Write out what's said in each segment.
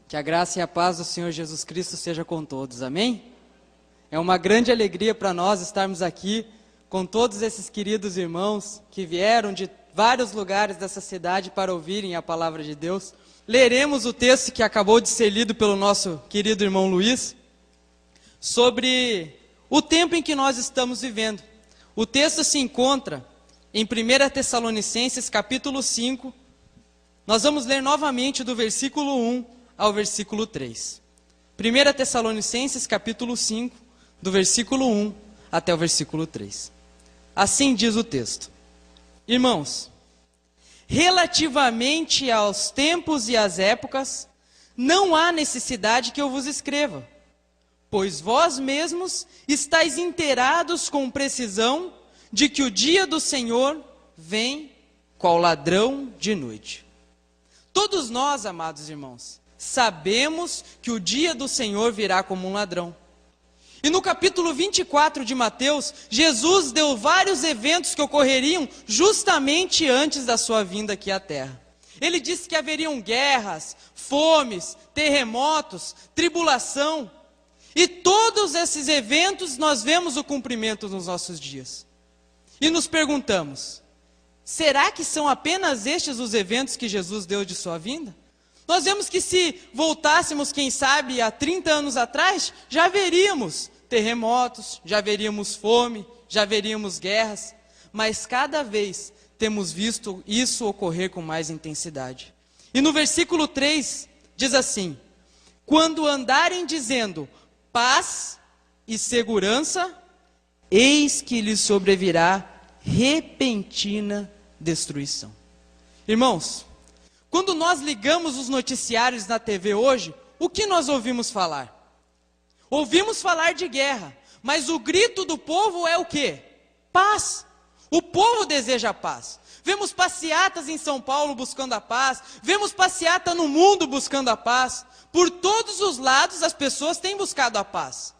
Que a graça e a paz do Senhor Jesus Cristo seja com todos, amém? É uma grande alegria para nós estarmos aqui com todos esses queridos irmãos que vieram de vários lugares dessa cidade para ouvirem a palavra de Deus. Leremos o texto que acabou de ser lido pelo nosso querido irmão Luiz, sobre o tempo em que nós estamos vivendo. O texto se encontra em 1 Tessalonicenses capítulo 5, nós vamos ler novamente do versículo 1 ao versículo 3. 1 Tessalonicenses capítulo 5, do versículo 1 até o versículo 3. Assim diz o texto: Irmãos, relativamente aos tempos e às épocas, não há necessidade que eu vos escreva, pois vós mesmos estáis inteirados com precisão de que o dia do Senhor vem qual ladrão de noite. Todos nós, amados irmãos, sabemos que o dia do Senhor virá como um ladrão. E no capítulo 24 de Mateus, Jesus deu vários eventos que ocorreriam justamente antes da sua vinda aqui à terra. Ele disse que haveriam guerras, fomes, terremotos, tribulação. E todos esses eventos nós vemos o cumprimento nos nossos dias. E nos perguntamos, será que são apenas estes os eventos que Jesus deu de sua vinda? Nós vemos que se voltássemos, quem sabe, há 30 anos atrás, já veríamos terremotos, já veríamos fome, já veríamos guerras, mas cada vez temos visto isso ocorrer com mais intensidade. E no versículo 3 diz assim: quando andarem dizendo paz e segurança, eis que lhes sobrevirá repentina destruição. Irmãos, quando nós ligamos os noticiários na TV hoje, o que nós ouvimos falar? Ouvimos falar de guerra, mas o grito do povo é o quê? Paz. O povo deseja paz. Vemos passeatas em São Paulo buscando a paz, vemos passeata no mundo buscando a paz. Por todos os lados as pessoas têm buscado a paz.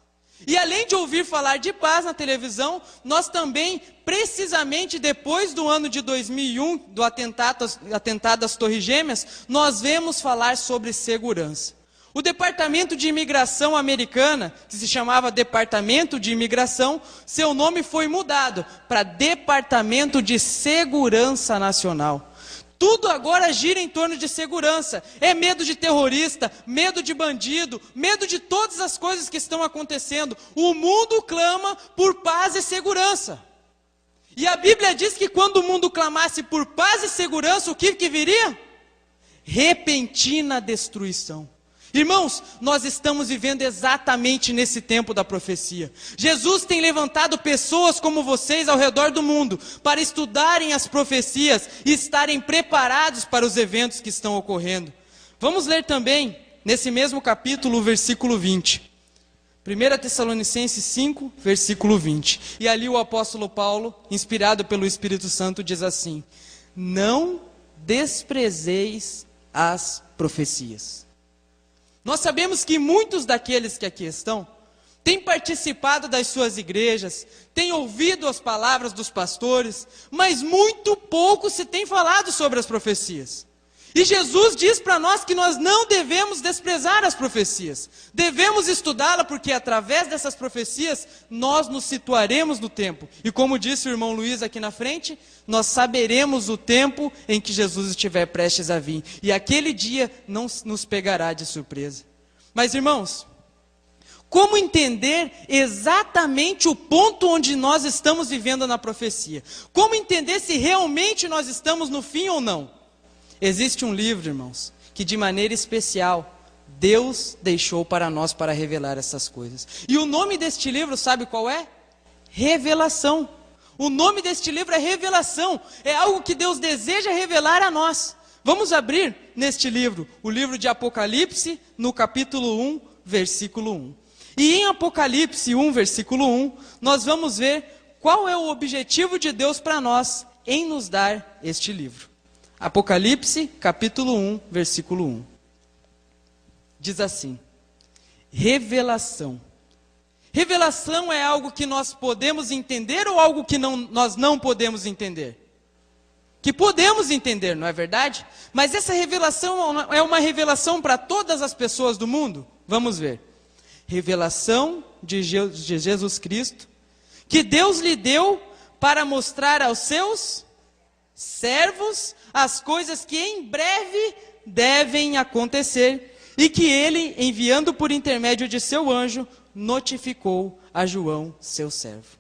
E além de ouvir falar de paz na televisão, nós também, precisamente depois do ano de 2001, do atentado às Torres Gêmeas, nós vemos falar sobre segurança. O Departamento de Imigração americana, que se chamava Departamento de Imigração, seu nome foi mudado para Departamento de Segurança Nacional. Tudo agora gira em torno de segurança. É medo de terrorista, medo de bandido, medo de todas as coisas que estão acontecendo. O mundo clama por paz e segurança. E a Bíblia diz que quando o mundo clamasse por paz e segurança, o que viria? Repentina destruição. Irmãos, nós estamos vivendo exatamente nesse tempo da profecia. Jesus tem levantado pessoas como vocês ao redor do mundo para estudarem as profecias e estarem preparados para os eventos que estão ocorrendo. Vamos ler também, nesse mesmo capítulo, o versículo 20. 1 Tessalonicenses 5, versículo 20. E ali o apóstolo Paulo, inspirado pelo Espírito Santo, diz assim: não desprezeis as profecias. Nós sabemos que muitos daqueles que aqui estão têm participado das suas igrejas, têm ouvido as palavras dos pastores, mas muito pouco se tem falado sobre as profecias. E Jesus diz para nós que nós não devemos desprezar as profecias. Devemos estudá-la porque através dessas profecias nós nos situaremos no tempo. E como disse o irmão Luiz aqui na frente, nós saberemos o tempo em que Jesus estiver prestes a vir. E aquele dia não nos pegará de surpresa. Mas irmãos, como entender exatamente o ponto onde nós estamos vivendo na profecia? Como entender se realmente nós estamos no fim ou não? Existe um livro, irmãos, que de maneira especial Deus deixou para nós para revelar essas coisas. E o nome deste livro, sabe qual é? Revelação. O nome deste livro é Revelação. É algo que Deus deseja revelar a nós. Vamos abrir neste livro, o livro de Apocalipse, no capítulo 1, versículo 1. E em Apocalipse 1, versículo 1, nós vamos ver qual é o objetivo de Deus para nós em nos dar este livro. Apocalipse, capítulo 1, versículo 1. Diz assim: revelação. Revelação é algo que nós podemos entender ou algo que nós não podemos entender? que podemos entender, não é verdade? Mas essa revelação é uma revelação para todas as pessoas do mundo? Vamos ver. Revelação de Jesus Cristo, que Deus lhe deu para mostrar aos seus servos as coisas que em breve devem acontecer, e que ele, enviando por intermédio de seu anjo, notificou a João, seu servo.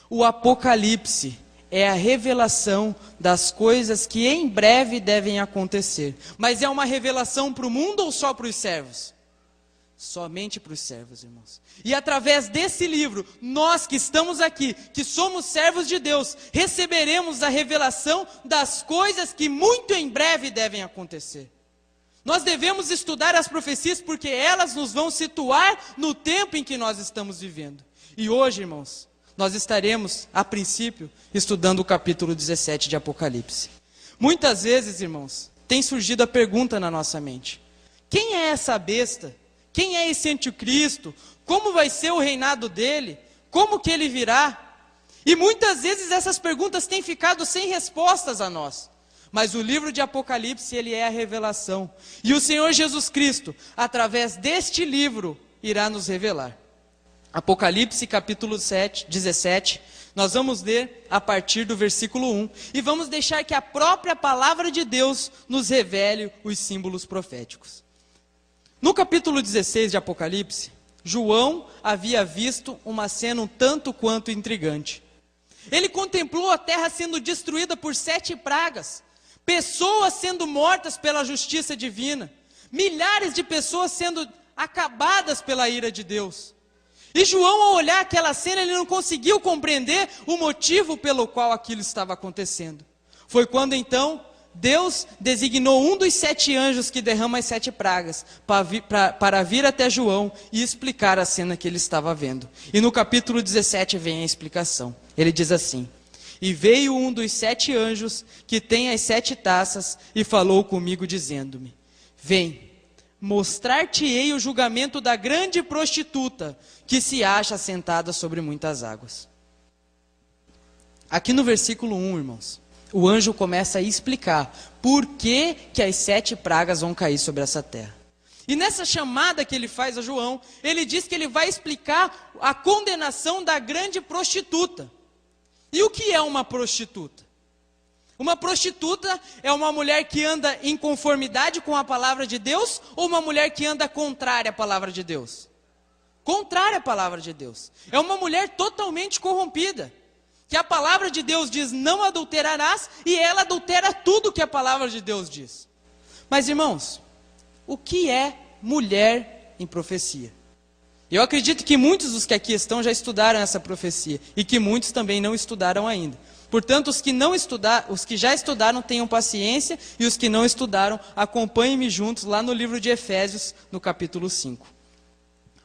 O Apocalipse é a revelação das coisas que em breve devem acontecer. Mas é uma revelação para o mundo ou só para os servos? Somente para os servos, irmãos. E através desse livro, nós que estamos aqui, que somos servos de Deus, receberemos a revelação das coisas que muito em breve devem acontecer. Nós devemos estudar as profecias porque elas nos vão situar no tempo em que nós estamos vivendo. E hoje, irmãos, nós estaremos, a princípio, estudando o capítulo 17 de Apocalipse. Muitas vezes, irmãos, tem surgido a pergunta na nossa mente: quem é essa besta? Quem é esse anticristo? Como vai ser o reinado dele? Como que ele virá? E muitas vezes essas perguntas têm ficado sem respostas a nós. Mas o livro de Apocalipse, ele é a revelação. E o Senhor Jesus Cristo, através deste livro, irá nos revelar. Apocalipse capítulo 17, nós vamos ler a partir do versículo 1. E vamos deixar que a própria palavra de Deus nos revele os símbolos proféticos. No capítulo 16 de Apocalipse, João havia visto uma cena um tanto quanto intrigante. Ele contemplou a terra sendo destruída por 7 pragas, pessoas sendo mortas pela justiça divina, milhares de pessoas sendo acabadas pela ira de Deus. E João, ao olhar aquela cena, ele não conseguiu compreender o motivo pelo qual aquilo estava acontecendo. Foi quando então Deus designou um dos 7 anjos que derrama as 7 pragas para vir até João e explicar a cena que ele estava vendo. E no capítulo 17 vem a explicação. Ele diz assim: e veio um dos 7 anjos que tem as 7 taças e falou comigo dizendo-me: vem, mostrar-te-ei o julgamento da grande prostituta que se acha sentada sobre muitas águas. Aqui no versículo 1, irmãos, o anjo começa a explicar por que as 7 pragas vão cair sobre essa terra. E nessa chamada que ele faz a João, ele diz que ele vai explicar a condenação da grande prostituta. E o que é uma prostituta? Uma prostituta é uma mulher que anda em conformidade com a palavra de Deus ou uma mulher que anda contrária à palavra de Deus? Contrária à palavra de Deus. É uma mulher totalmente corrompida. Que a palavra de Deus diz: não adulterarás, e ela adultera tudo que a palavra de Deus diz. Mas, irmãos, o que é mulher em profecia? Eu acredito que muitos dos que aqui estão já estudaram essa profecia, e que muitos também não estudaram ainda. Portanto, os que já estudaram, tenham paciência, e os que não estudaram, acompanhem-me juntos lá no livro de Efésios, no capítulo 5.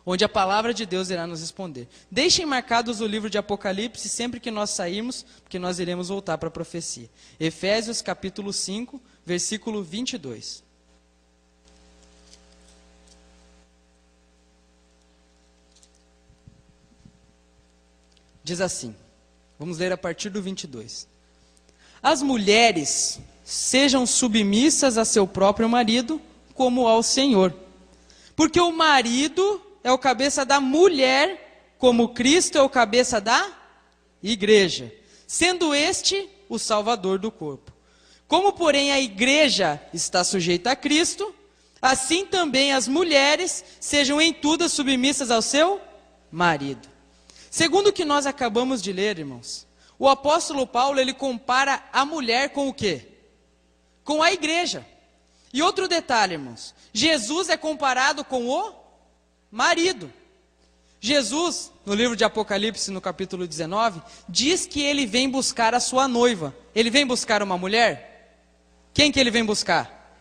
Onde a palavra de Deus irá nos responder. Deixem marcados o livro de Apocalipse sempre que nós sairmos, porque nós iremos voltar para a profecia. Efésios capítulo 5, versículo 22. Diz assim, vamos ler a partir do 22. As mulheres sejam submissas a seu próprio marido, como ao Senhor. Porque o marido é o cabeça da mulher, como Cristo é o cabeça da igreja, sendo este o salvador do corpo. Como, porém, a igreja está sujeita a Cristo, assim também as mulheres sejam em tudo submissas ao seu marido. Segundo o que nós acabamos de ler, irmãos, o apóstolo Paulo, ele compara a mulher com o quê? Com a igreja. E outro detalhe, irmãos, Jesus é comparado com o marido. Jesus, no livro de Apocalipse, no capítulo 19, diz que ele vem buscar a sua noiva. Ele vem buscar uma mulher? Quem que ele vem buscar?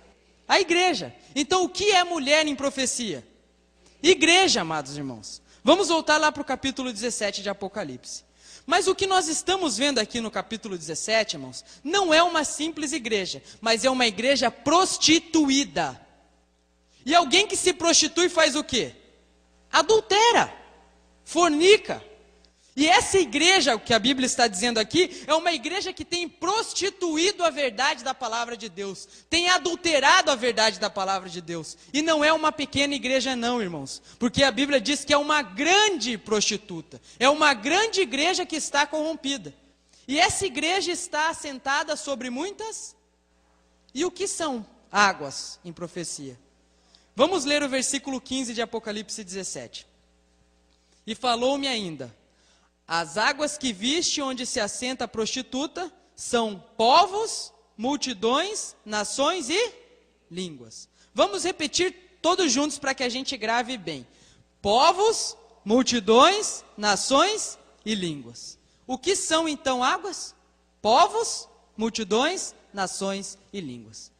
A igreja. Então, o que é mulher em profecia? Igreja, amados irmãos. Vamos voltar lá para o capítulo 17 de Apocalipse. Mas o que nós estamos vendo aqui no capítulo 17, irmãos, não é uma simples igreja, mas é uma igreja prostituída. E alguém que se prostitui faz o quê? Adultera, fornica. E essa igreja, o que a Bíblia está dizendo aqui, é uma igreja que tem prostituído a verdade da palavra de Deus, tem adulterado a verdade da palavra de Deus. E não é uma pequena igreja não, irmãos, porque a Bíblia diz que é uma grande prostituta, é uma grande igreja que está corrompida. E essa igreja está assentada sobre muitas... E o que são águas em profecia? Vamos ler o versículo 15 de Apocalipse 17. E falou-me ainda: as águas que viste onde se assenta a prostituta são povos, multidões, nações e línguas. Vamos repetir todos juntos para que a gente grave bem. Povos, multidões, nações e línguas. O que são então águas? Povos, multidões, nações e línguas.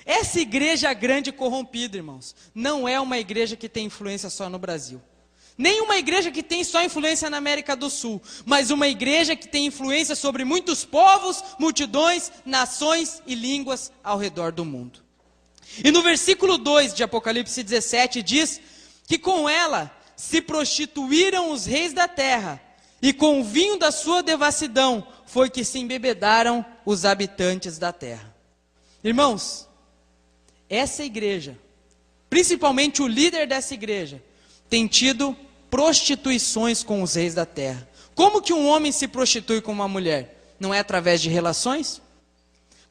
Essa igreja grande e corrompida, irmãos, não é uma igreja que tem influência só no Brasil. Nem uma igreja que tem só influência na América do Sul, mas uma igreja que tem influência sobre muitos povos, multidões, nações e línguas ao redor do mundo. E no versículo 2 de Apocalipse 17 diz que com ela se prostituíram os reis da terra, e com o vinho da sua devassidão foi que se embebedaram os habitantes da terra. Irmãos, essa igreja, principalmente o líder dessa igreja, tem tido prostituições com os reis da terra. Como que um homem se prostitui com uma mulher? Não é através de relações?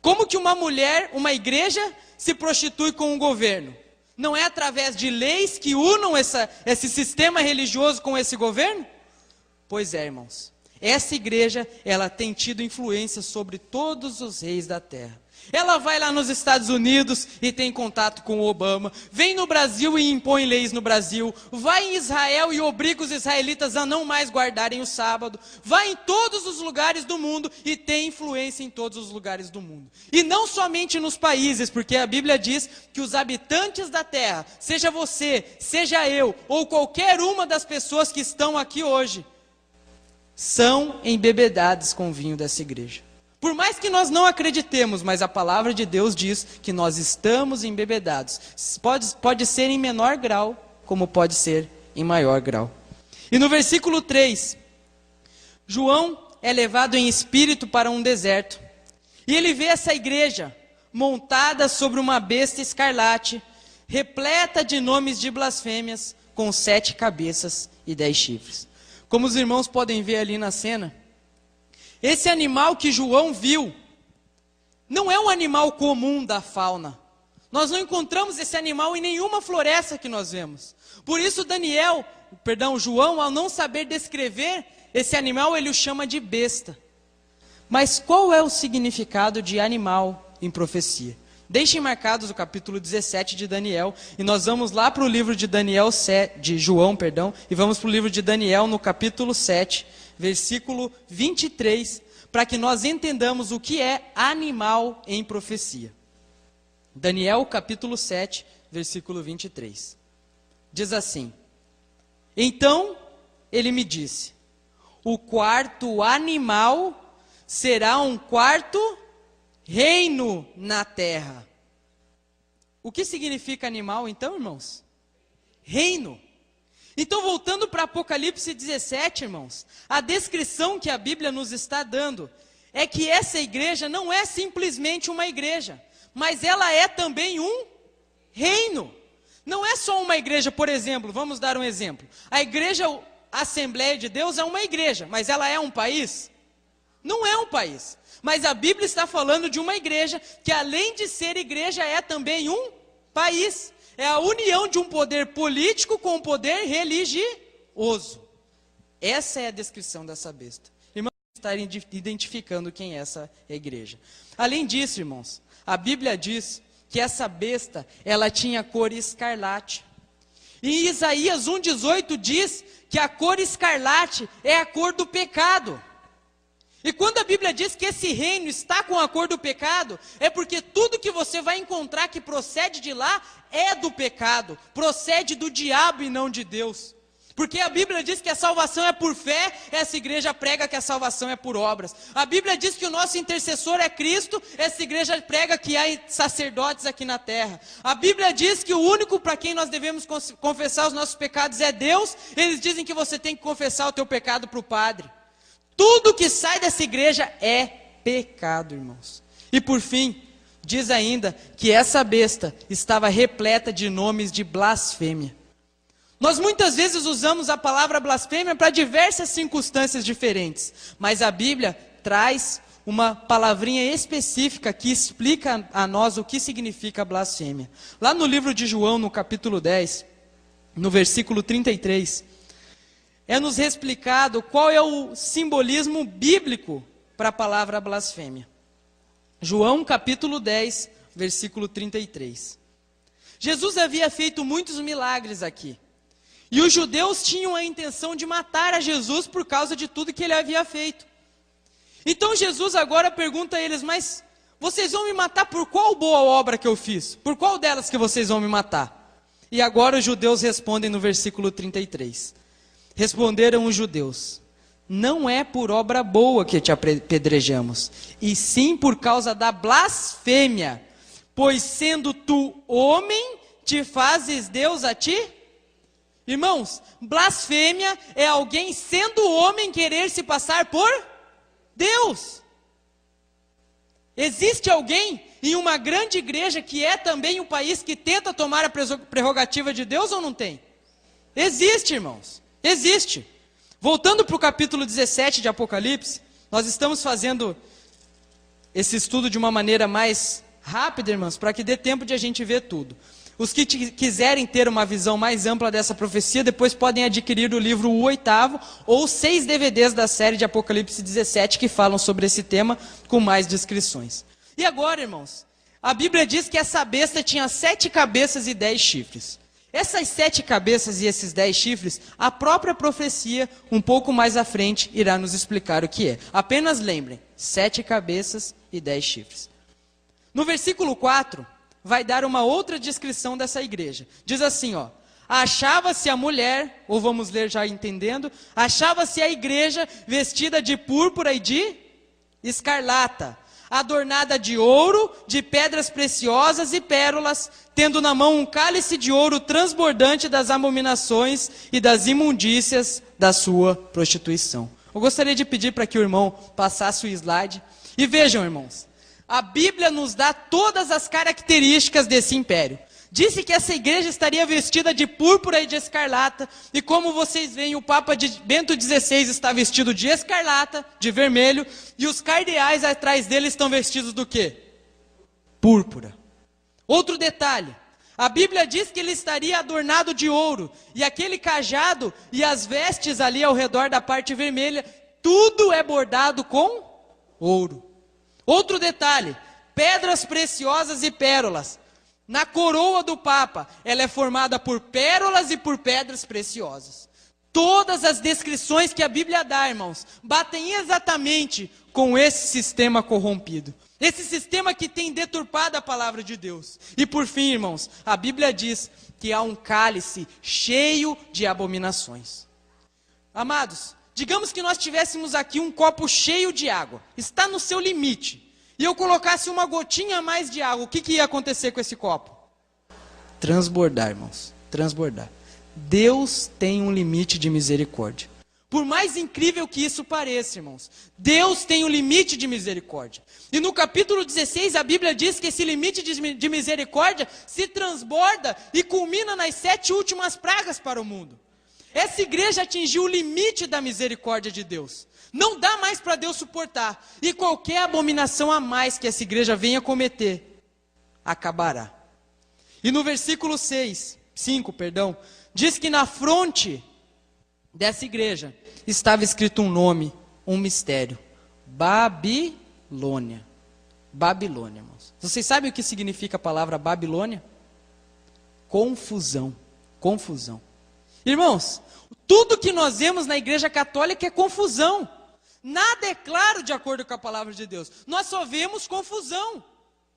Como que uma mulher, uma igreja, se prostitui com um governo? Não é através de leis que unam esse sistema religioso com esse governo? Pois é, irmãos. Essa igreja, ela tem tido influência sobre todos os reis da terra. Ela vai lá nos Estados Unidos e tem contato com o Obama, vem no Brasil e impõe leis no Brasil, vai em Israel e obriga os israelitas a não mais guardarem o sábado, vai em todos os lugares do mundo e tem influência em todos os lugares do mundo. E não somente nos países, porque a Bíblia diz que os habitantes da terra, seja você, seja eu, ou qualquer uma das pessoas que estão aqui hoje, são embebedados com o vinho dessa igreja. Por mais que nós não acreditemos, mas a palavra de Deus diz que nós estamos embebedados. Pode ser em menor grau, como pode ser em maior grau. E no versículo 3, João é levado em espírito para um deserto. E ele vê essa igreja montada sobre uma besta escarlate, repleta de nomes de blasfêmias, com 7 cabeças e 10 chifres. Como os irmãos podem ver ali na cena, esse animal que João viu, não é um animal comum da fauna. Nós não encontramos esse animal em nenhuma floresta que nós vemos. Por isso João, ao não saber descrever esse animal, ele o chama de besta. Mas qual é o significado de animal em profecia? Deixem marcados o capítulo 17 de Daniel, e nós vamos lá para o livro de João, e vamos para o livro de Daniel no capítulo 7, versículo 23, para que nós entendamos o que é animal em profecia. Daniel capítulo 7, versículo 23. Diz assim: então ele me disse, o quarto animal será um quarto reino na terra. O que significa animal então, irmãos? Reino. Então, voltando para Apocalipse 17, irmãos, a descrição que a Bíblia nos está dando é que essa igreja não é simplesmente uma igreja, mas ela é também um reino. Não é só uma igreja, por exemplo, vamos dar um exemplo. A igreja Assembleia de Deus é uma igreja, mas ela é um país? Não é um país. Mas a Bíblia está falando de uma igreja que, além de ser igreja, é também um país. É a união de um poder político com um poder religioso. Essa é a descrição dessa besta. Irmãos, estarem identificando quem é essa igreja. Além disso, irmãos, a Bíblia diz que essa besta, ela tinha cor escarlate. E Isaías 1,18 diz que a cor escarlate é a cor do pecado. E quando a Bíblia diz que esse reino está com a cor do pecado, é porque tudo que você vai encontrar que procede de lá é do pecado, procede do diabo e não de Deus. Porque a Bíblia diz que a salvação é por fé, essa igreja prega que a salvação é por obras. A Bíblia diz que o nosso intercessor é Cristo, essa igreja prega que há sacerdotes aqui na terra. A Bíblia diz que o único para quem nós devemos confessar os nossos pecados é Deus, eles dizem que você tem que confessar o teu pecado para o padre. Tudo que sai dessa igreja é pecado, irmãos. E por fim, diz ainda que essa besta estava repleta de nomes de blasfêmia. Nós muitas vezes usamos a palavra blasfêmia para diversas circunstâncias diferentes, mas a Bíblia traz uma palavrinha específica que explica a nós o que significa blasfêmia. Lá no livro de João, no capítulo 10, no versículo 33, é-nos explicado qual é o simbolismo bíblico para a palavra blasfêmia. João capítulo 10, versículo 33. Jesus havia feito muitos milagres aqui. E os judeus tinham a intenção de matar a Jesus por causa de tudo que ele havia feito. Então Jesus agora pergunta a eles, mas vocês vão me matar por qual boa obra que eu fiz? Por qual delas que vocês vão me matar? E agora os judeus respondem no versículo 33. Responderam os judeus, não é por obra boa que te apedrejamos, e sim por causa da blasfêmia, pois sendo tu homem, te fazes Deus a ti? Irmãos, blasfêmia é alguém sendo homem querer se passar por Deus. Existe alguém em uma grande igreja que é também um país que tenta tomar a prerrogativa de Deus ou não tem? Existe, irmãos, existe. Voltando para o capítulo 17 de Apocalipse, nós estamos fazendo esse estudo de uma maneira mais rápida, irmãos, para que dê tempo de a gente ver tudo. Os que quiserem ter uma visão mais ampla dessa profecia, depois podem adquirir o livro O Oitavo, ou 6 DVDs da série de Apocalipse 17, que falam sobre esse tema, com mais descrições. E agora, irmãos, a Bíblia diz que essa besta tinha 7 cabeças e 10 chifres. Essas 7 cabeças e esses 10 chifres, a própria profecia, um pouco mais à frente, irá nos explicar o que é. Apenas lembrem, 7 cabeças e 10 chifres. No versículo 4... vai dar uma outra descrição dessa igreja. Diz assim, ó: achava-se a mulher, ou vamos ler já entendendo, achava-se a igreja vestida de púrpura e de escarlata, adornada de ouro, de pedras preciosas e pérolas, tendo na mão um cálice de ouro transbordante das abominações e das imundícias da sua prostituição. Eu gostaria de pedir para que o irmão passasse o slide. E vejam, irmãos, a Bíblia nos dá todas as características desse império. Disse que essa igreja estaria vestida de púrpura e de escarlata. E como vocês veem, o Papa Bento XVI está vestido de escarlata, de vermelho. E os cardeais atrás dele estão vestidos do quê? Púrpura. Outro detalhe. A Bíblia diz que ele estaria adornado de ouro. E aquele cajado e as vestes ali ao redor da parte vermelha, tudo é bordado com ouro. Outro detalhe, pedras preciosas e pérolas. Na coroa do Papa, ela é formada por pérolas e por pedras preciosas. Todas as descrições que a Bíblia dá, irmãos, batem exatamente com esse sistema corrompido. Esse sistema que tem deturpado a palavra de Deus. E por fim, irmãos, a Bíblia diz que há um cálice cheio de abominações. Amados, digamos que nós tivéssemos aqui um copo cheio de água, está no seu limite, e eu colocasse uma gotinha a mais de água, o que ia acontecer com esse copo? Transbordar, irmãos, transbordar. Deus tem um limite de misericórdia. Por mais incrível que isso pareça, irmãos, Deus tem um limite de misericórdia. E no capítulo 16, a Bíblia diz que esse limite de misericórdia se transborda e culmina nas 7 últimas pragas para o mundo. Essa igreja atingiu o limite da misericórdia de Deus. Não dá mais para Deus suportar. E qualquer abominação a mais que essa igreja venha cometer, acabará. E no versículo 5, diz que na fronte dessa igreja estava escrito um nome, um mistério. Babilônia. Babilônia, irmãos. Vocês sabem o que significa a palavra Babilônia? Confusão. Confusão. Irmãos, tudo que nós vemos na igreja católica é confusão. Nada é claro de acordo com a palavra de Deus. Nós só vemos confusão.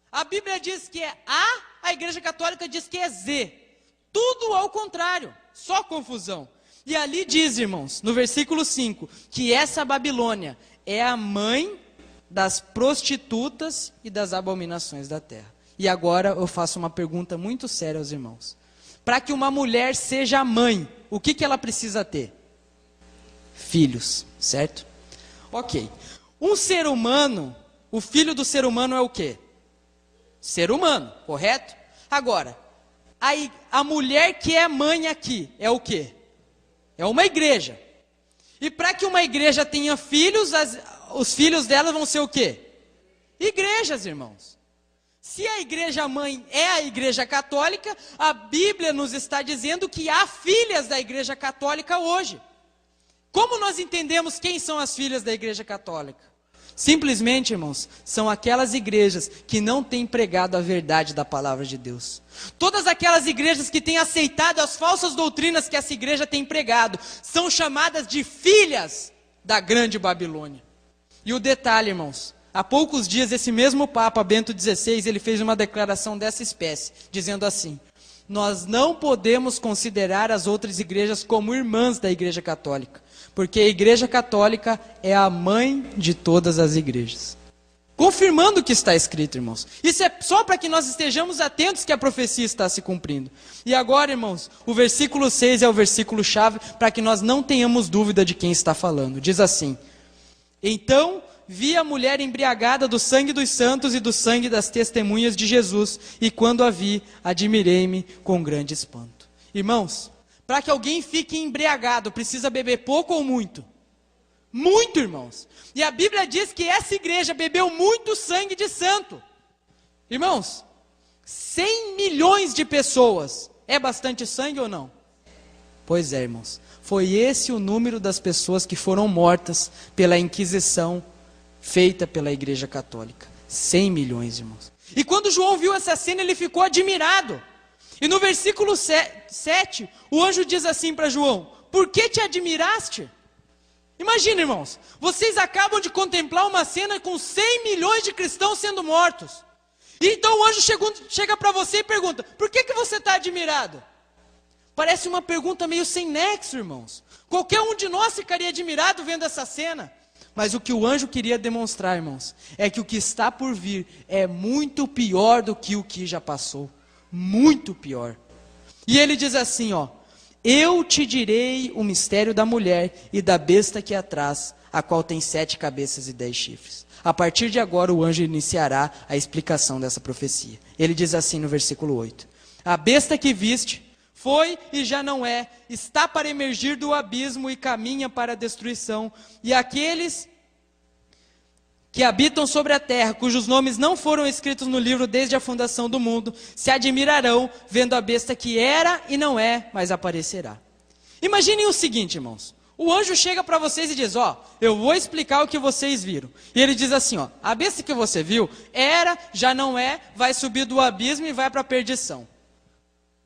A Bíblia diz que é A igreja católica diz que é Z. Tudo ao contrário, só confusão. E ali diz, irmãos, no versículo 5, que essa Babilônia é a mãe das prostitutas e das abominações da terra. E agora eu faço uma pergunta muito séria aos irmãos. Para que uma mulher seja mãe, o que ela precisa ter? Filhos, certo? Ok. Um ser humano, o filho do ser humano é o quê? Ser humano, correto? Agora, a mulher que é mãe aqui é o quê? É uma igreja. E para que uma igreja tenha filhos, os filhos dela vão ser o quê? Igrejas, irmãos. Se a igreja mãe é a igreja católica, a Bíblia nos está dizendo que há filhas da igreja católica hoje. Como nós entendemos quem são as filhas da igreja católica? Simplesmente, irmãos, são aquelas igrejas que não têm pregado a verdade da palavra de Deus. Todas aquelas igrejas que têm aceitado as falsas doutrinas que essa igreja tem pregado, são chamadas de filhas da grande Babilônia. E o detalhe, irmãos, há poucos dias esse mesmo Papa Bento XVI, ele fez uma declaração dessa espécie, dizendo assim: nós não podemos considerar as outras igrejas como irmãs da igreja católica, porque a igreja católica é a mãe de todas as igrejas. Confirmando o que está escrito, irmãos. Isso é só para que nós estejamos atentos que a profecia está se cumprindo. E agora, irmãos, o versículo 6 é o versículo chave para que nós não tenhamos dúvida de quem está falando. Diz assim: então vi a mulher embriagada do sangue dos santos e do sangue das testemunhas de Jesus, e quando a vi, admirei-me com grande espanto. Irmãos, para que alguém fique embriagado, precisa beber pouco ou muito? Muito, irmãos. E a Bíblia diz que essa igreja bebeu muito sangue de santo. Irmãos, 100 milhões de pessoas, é bastante sangue ou não? Pois é, irmãos. Foi esse o número das pessoas que foram mortas pela Inquisição feita pela igreja católica. 100 milhões, irmãos. E quando João viu essa cena, ele ficou admirado. E no versículo 7, o anjo diz assim para João: por que te admiraste? Imagina, irmãos, vocês acabam de contemplar uma cena com 100 milhões de cristãos sendo mortos. E então o anjo chega para você e pergunta: por que você está admirado? Parece uma pergunta meio sem nexo, irmãos. Qualquer um de nós ficaria admirado vendo essa cena. Mas o que o anjo queria demonstrar, irmãos, é que o que está por vir é muito pior do que o que já passou. Muito pior. E ele diz assim, ó: eu te direi o mistério da mulher e da besta que a traz, a qual tem 7 cabeças e 10 chifres. A partir de agora o anjo iniciará a explicação dessa profecia. Ele diz assim no versículo 8: a besta que viste foi e já não é, está para emergir do abismo e caminha para a destruição, e aqueles que habitam sobre a terra, cujos nomes não foram escritos no livro desde a fundação do mundo, se admirarão vendo a besta que era e não é, mas aparecerá. Imaginem o seguinte, irmãos: o anjo chega para vocês e diz: ó, eu vou explicar o que vocês viram. E ele diz assim, ó: a besta que você viu era, já não é, vai subir do abismo e vai para a perdição.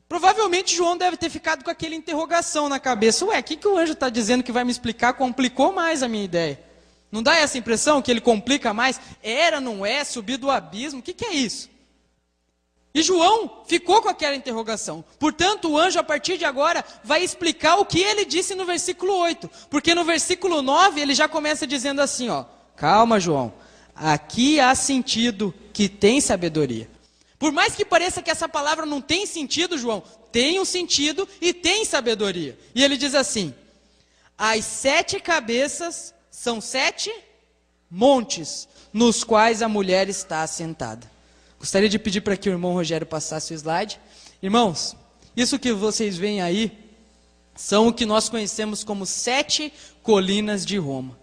Provavelmente João deve ter ficado com aquela interrogação na cabeça: ué, o que o anjo está dizendo que vai me explicar? Complicou mais a minha ideia. Não dá essa impressão que ele complica mais? Era, não é, subir do abismo, o que é isso? E João ficou com aquela interrogação. Portanto, o anjo, a partir de agora, vai explicar o que ele disse no versículo 8. Porque no versículo 9, ele já começa dizendo assim, ó: calma, João, aqui há sentido que tem sabedoria. Por mais que pareça que essa palavra não tem sentido, João, tem um sentido e tem sabedoria. E ele diz assim: as 7 cabeças são 7 montes, nos quais a mulher está assentada. Gostaria de pedir para que o irmão Rogério passasse o slide. Irmãos, isso que vocês veem aí, são o que nós conhecemos como 7 colinas de Roma.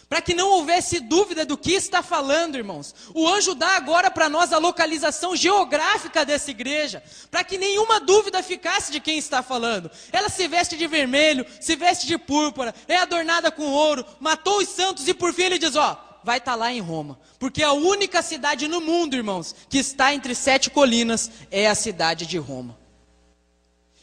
Para que não houvesse dúvida do que está falando, irmãos, o anjo dá agora para nós a localização geográfica dessa igreja, para que nenhuma dúvida ficasse de quem está falando. Ela se veste de vermelho, se veste de púrpura, é adornada com ouro, matou os santos e por fim ele diz, ó, vai estar lá em Roma. Porque a única cidade no mundo, irmãos, que está entre 7 colinas é a cidade de Roma.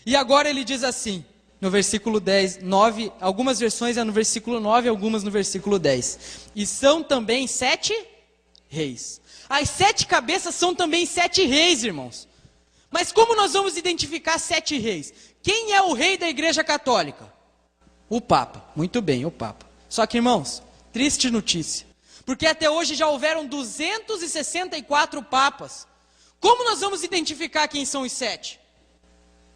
E agora ele diz assim, no versículo 10, 9, algumas versões é no versículo 9, algumas no versículo 10. E são também 7 reis. As 7 cabeças são também 7 reis, irmãos. Mas como nós vamos identificar 7 reis? Quem é o rei da igreja católica? O Papa. Muito bem, o Papa. Só que, irmãos, triste notícia. Porque até hoje já houveram 264 papas. Como nós vamos identificar quem são os 7?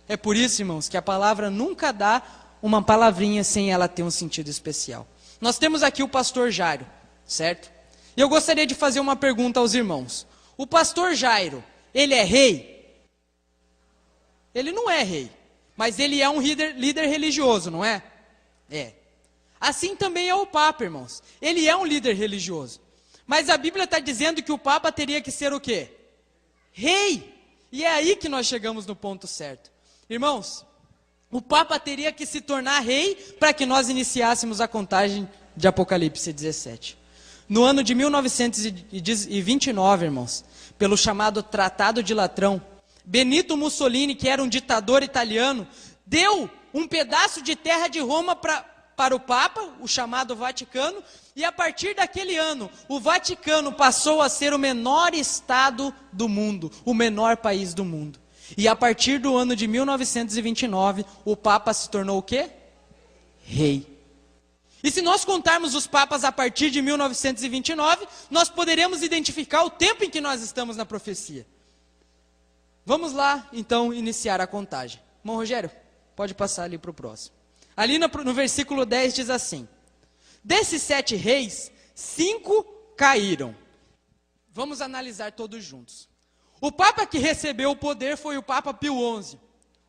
É por isso, irmãos, que a palavra nunca dá uma palavrinha sem ela ter um sentido especial. Nós temos aqui o pastor Jairo, certo? E eu gostaria de fazer uma pergunta aos irmãos. O pastor Jairo, ele é rei? Ele não é rei, mas ele é um líder religioso, não é? É. Assim também é o Papa, irmãos. Ele é um líder religioso. Mas a Bíblia está dizendo que o Papa teria que ser o quê? Rei. E é aí que nós chegamos no ponto certo. Irmãos, o Papa teria que se tornar rei para que nós iniciássemos a contagem de Apocalipse 17. No ano de 1929, irmãos, pelo chamado Tratado de Latrão, Benito Mussolini, que era um ditador italiano, deu um pedaço de terra de Roma para o Papa, o chamado Vaticano, e a partir daquele ano, o Vaticano passou a ser o menor estado do mundo, o menor país do mundo. E a partir do ano de 1929, o Papa se tornou o quê? Rei. E se nós contarmos os papas a partir de 1929, nós poderemos identificar o tempo em que nós estamos na profecia. Vamos lá, então, iniciar a contagem. Irmão Rogério, pode passar ali para o próximo. Ali no versículo 10 diz assim: desses 7 reis, 5 caíram. Vamos analisar todos juntos. O Papa que recebeu o poder foi o Papa Pio XI.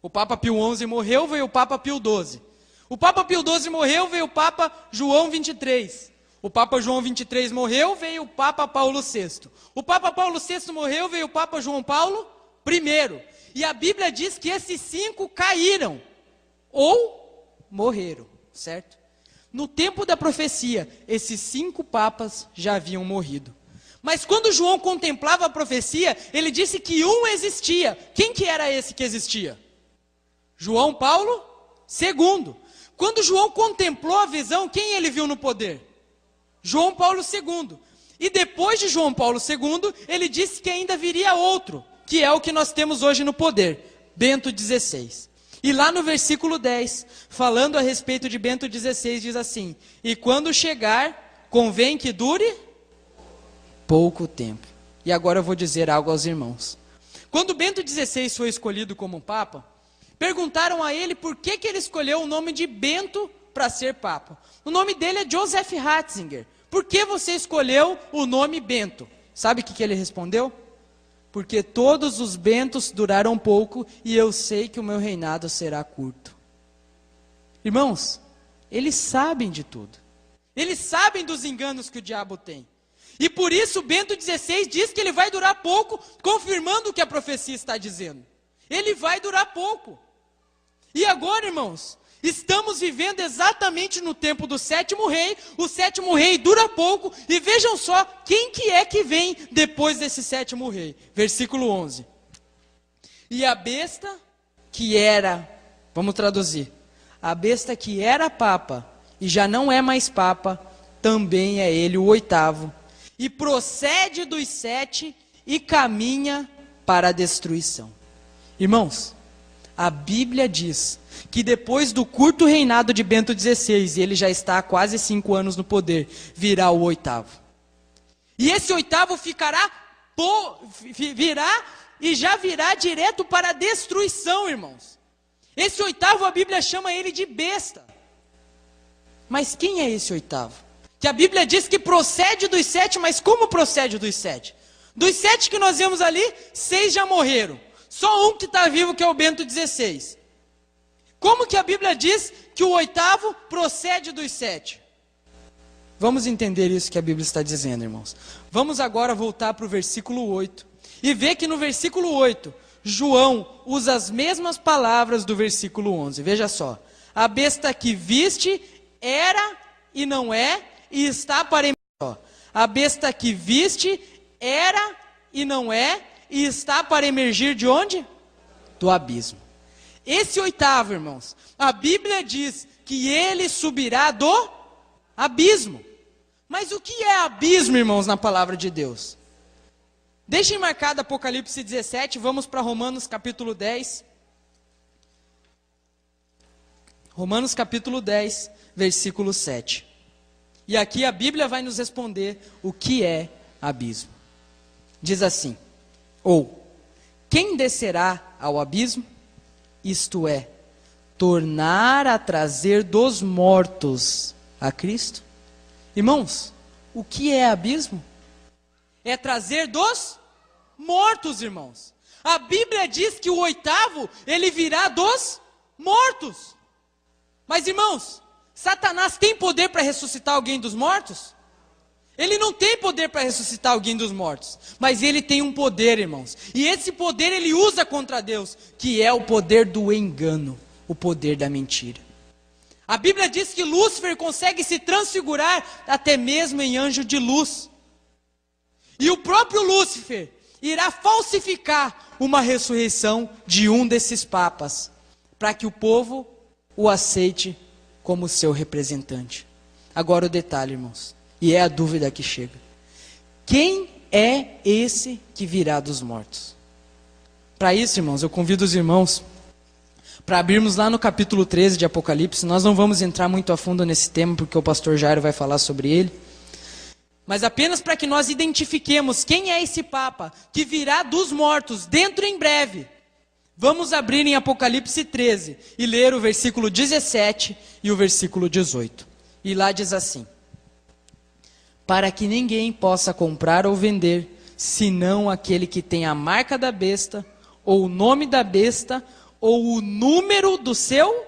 O Papa Pio XI morreu, veio o Papa Pio XII. O Papa Pio XII morreu, veio o Papa João XXIII. O Papa João XXIII morreu, veio o Papa Paulo VI. O Papa Paulo VI morreu, veio o Papa João Paulo I. E a Bíblia diz que esses 5 caíram ou morreram, certo? No tempo da profecia, esses 5 papas já haviam morrido. Mas quando João contemplava a profecia, ele disse que um existia. Quem que era esse que existia? João Paulo II. Quando João contemplou a visão, quem ele viu no poder? João Paulo II. E depois de João Paulo II, ele disse que ainda viria outro, que é o que nós temos hoje no poder, Bento XVI. E lá no versículo 10, falando a respeito de Bento XVI, diz assim: e quando chegar, convém que dure pouco tempo. E agora eu vou dizer algo aos irmãos. Quando Bento XVI foi escolhido como Papa, perguntaram a ele por que ele escolheu o nome de Bento para ser Papa. O nome dele é Joseph Ratzinger. Por que você escolheu o nome Bento? Sabe o que ele respondeu? Porque todos os Bentos duraram pouco e eu sei que o meu reinado será curto. Irmãos, eles sabem de tudo. Eles sabem dos enganos que o diabo tem. E por isso Bento XVI diz que ele vai durar pouco, confirmando o que a profecia está dizendo. Ele vai durar pouco. E agora, irmãos, estamos vivendo exatamente no tempo do 7º rei. O 7º rei dura pouco. E vejam só, quem que é que vem depois desse 7º rei? Versículo 11. E a besta que era, vamos traduzir, a besta que era papa e já não é mais papa, também é ele o 8º. E procede dos 7 e caminha para a destruição. Irmãos, a Bíblia diz que depois do curto reinado de Bento XVI, e ele já está há quase 5 anos no poder, virá o 8º. E esse 8º virá e já virá direto para a destruição, irmãos. Esse 8º, a Bíblia chama ele de besta. Mas quem é esse 8º? Que a Bíblia diz que procede dos 7, mas como procede dos 7? Dos 7 que nós vemos ali, 6 já morreram. Só um que está vivo, que é o Bento XVI. Como que a Bíblia diz que o 8º procede dos 7? Vamos entender isso que a Bíblia está dizendo, irmãos. Vamos agora voltar para o versículo 8. E ver que no versículo 8, João usa as mesmas palavras do versículo 11. Veja só. A besta que viste era e não é, e está para emergir. A besta que viste era e não é, e está para emergir de onde? Do abismo. Esse 8º, irmãos, a Bíblia diz que ele subirá do abismo. Mas o que é abismo, irmãos, na palavra de Deus? Deixem marcado Apocalipse 17, vamos para Romanos capítulo 10. Romanos capítulo 10, versículo 7. E aqui a Bíblia vai nos responder o que é abismo. Diz assim: ou, quem descerá ao abismo? Isto é, tornar a trazer dos mortos a Cristo? Irmãos, o que é abismo? É trazer dos mortos, irmãos. A Bíblia diz que o oitavo, ele virá dos mortos. Mas, irmãos, Satanás tem poder para ressuscitar alguém dos mortos? Ele não tem poder para ressuscitar alguém dos mortos. Mas ele tem um poder, irmãos. E esse poder ele usa contra Deus, que é o poder do engano, o poder da mentira. A Bíblia diz que Lúcifer consegue se transfigurar até mesmo em anjo de luz. E o próprio Lúcifer irá falsificar uma ressurreição de um desses papas, para que o povo o aceite como seu representante. Agora o detalhe, irmãos, e é a dúvida que chega. Quem é esse que virá dos mortos? Para isso, irmãos, eu convido os irmãos para abrirmos lá no capítulo 13 de Apocalipse. Nós não vamos entrar muito a fundo nesse tema, porque o pastor Jairo vai falar sobre ele. Mas apenas para que nós identifiquemos quem é esse Papa que virá dos mortos dentro em breve. Vamos abrir em Apocalipse 13 e ler o versículo 17 e o versículo 18. E lá diz assim: para que ninguém possa comprar ou vender, senão aquele que tem a marca da besta, ou o nome da besta, ou o número do seu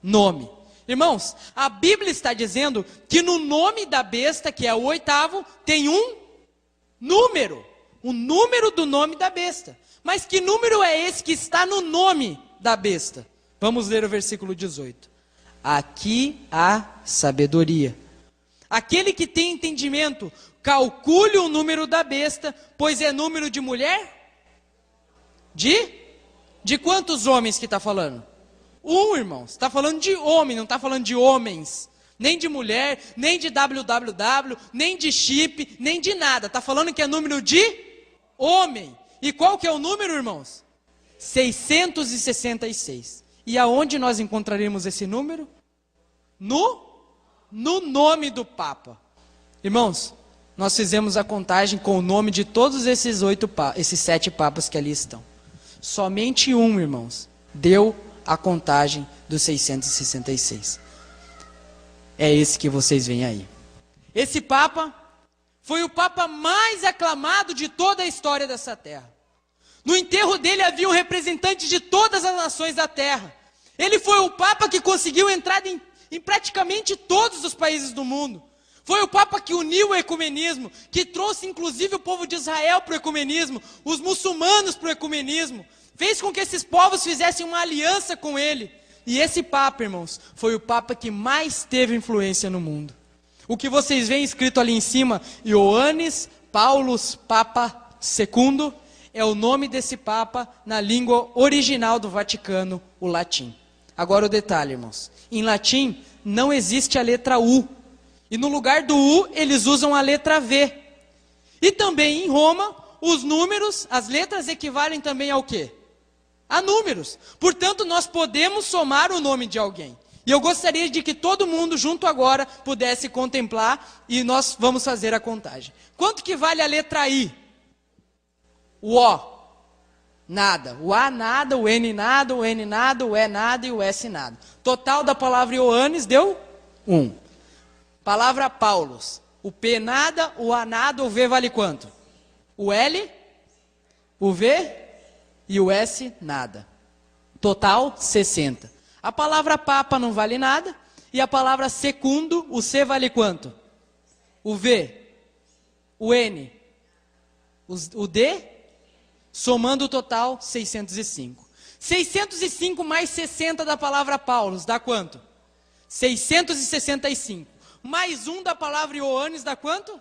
nome. Irmãos, a Bíblia está dizendo que no nome da besta, que é o oitavo, tem um número. O número do nome da besta. Mas que número é esse que está no nome da besta? Vamos ler o versículo 18. Aqui há sabedoria. Aquele que tem entendimento, calcule o número da besta, pois é número de mulher? De quantos homens que está falando? Um, irmãos. Está falando de homem, não está falando de homens. Nem de mulher, nem de www, nem de chip, nem de nada. Está falando que é número de homem. E qual que é o número, irmãos? 666. E aonde nós encontraremos esse número? No nome do Papa. Irmãos, nós fizemos a contagem com o nome de todos esses 7 papas que ali estão. Somente um, irmãos, deu a contagem dos 666. É esse que vocês veem aí. Esse Papa foi o Papa mais aclamado de toda a história dessa terra. No enterro dele havia um representante de todas as nações da terra. Ele foi o Papa que conseguiu entrar em praticamente todos os países do mundo. Foi o Papa que uniu o ecumenismo, que trouxe inclusive o povo de Israel para o ecumenismo, os muçulmanos para o ecumenismo, fez com que esses povos fizessem uma aliança com ele. E esse Papa, irmãos, foi o Papa que mais teve influência no mundo. O que vocês veem escrito ali em cima, Ioannis Paulus Papa II, é o nome desse Papa na língua original do Vaticano, o latim. Agora o detalhe, irmãos. Em latim não existe a letra U. E no lugar do U, eles usam a letra V. E também em Roma, os números, as letras equivalem também ao quê? A números. Portanto, nós podemos somar o nome de alguém. E eu gostaria de que todo mundo junto agora pudesse contemplar e nós vamos fazer a contagem. Quanto que vale a letra I? O O? Nada. O A nada, o N nada, o N nada, o E nada e o S nada. Total da palavra Ioannis deu 1. Palavra Paulus. O P nada, o A nada, o V vale quanto? O L, o V e o S nada. Total 60. A palavra Papa não vale nada. E a palavra secundo, o C vale quanto? O V, o N, o D, somando o total 605. 605 mais 60 da palavra Paulus dá quanto? 665. Mais 1 da palavra Ioannis dá quanto?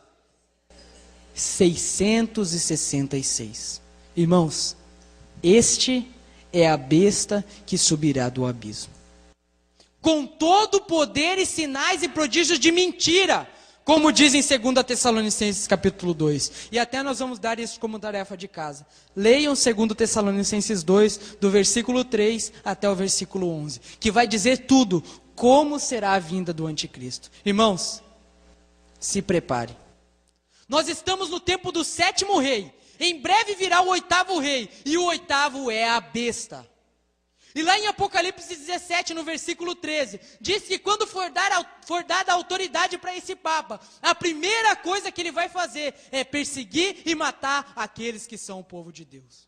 666. Irmãos, este é a besta que subirá do abismo. Com todo o poder e sinais e prodígios de mentira, como diz em 2 Tessalonicenses capítulo 2. E até nós vamos dar isso como tarefa de casa. Leiam 2 Tessalonicenses 2, do versículo 3 até o versículo 11. Que vai dizer tudo, como será a vinda do anticristo. Irmãos, se prepare. Nós estamos no tempo do 7º rei. Em breve virá o 8º rei. E o 8º é a besta. E lá em Apocalipse 17, no versículo 13, diz que quando for dada autoridade para esse Papa, a primeira coisa que ele vai fazer é perseguir e matar aqueles que são o povo de Deus.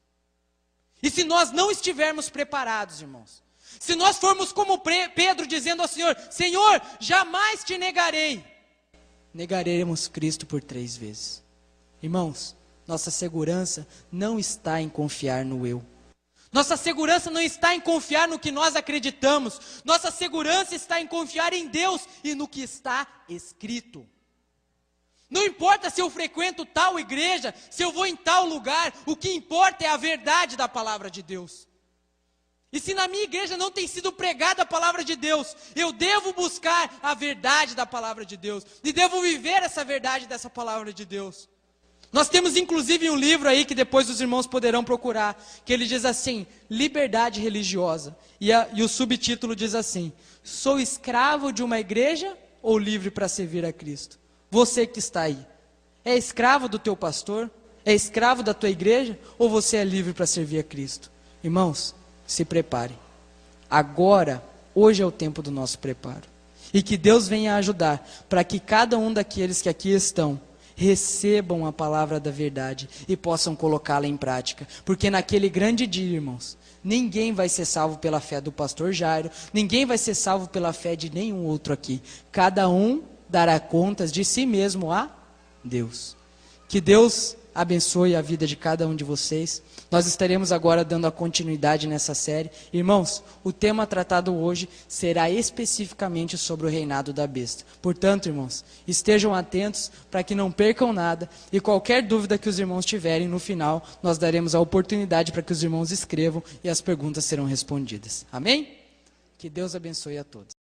E se nós não estivermos preparados, irmãos, se nós formos como Pedro dizendo ao Senhor, Senhor, jamais te negarei, negaremos Cristo por 3 vezes. Irmãos, nossa segurança não está em confiar no eu. Nossa segurança não está em confiar no que nós acreditamos. Nossa segurança está em confiar em Deus e no que está escrito. Não importa se eu frequento tal igreja, se eu vou em tal lugar, o que importa é a verdade da palavra de Deus. E se na minha igreja não tem sido pregada a palavra de Deus, eu devo buscar a verdade da palavra de Deus. E devo viver essa verdade dessa palavra de Deus. Nós temos inclusive um livro aí que depois os irmãos poderão procurar, que ele diz assim, liberdade religiosa. E o subtítulo diz assim, sou escravo de uma igreja ou livre para servir a Cristo? Você que está aí, é escravo do teu pastor? É escravo da tua igreja? Ou você é livre para servir a Cristo? Irmãos, se preparem. Agora, hoje é o tempo do nosso preparo. E que Deus venha ajudar para que cada um daqueles que aqui estão recebam a palavra da verdade e possam colocá-la em prática. Porque naquele grande dia, irmãos, ninguém vai ser salvo pela fé do pastor Jairo, ninguém vai ser salvo pela fé de nenhum outro aqui. Cada um dará contas de si mesmo a Deus. Que Deus abençoe a vida de cada um de vocês. Nós estaremos agora dando a continuidade nessa série. Irmãos, o tema tratado hoje será especificamente sobre o reinado da besta. Portanto, irmãos, estejam atentos para que não percam nada e qualquer dúvida que os irmãos tiverem, no final, nós daremos a oportunidade para que os irmãos escrevam e as perguntas serão respondidas. Amém? Que Deus abençoe a todos.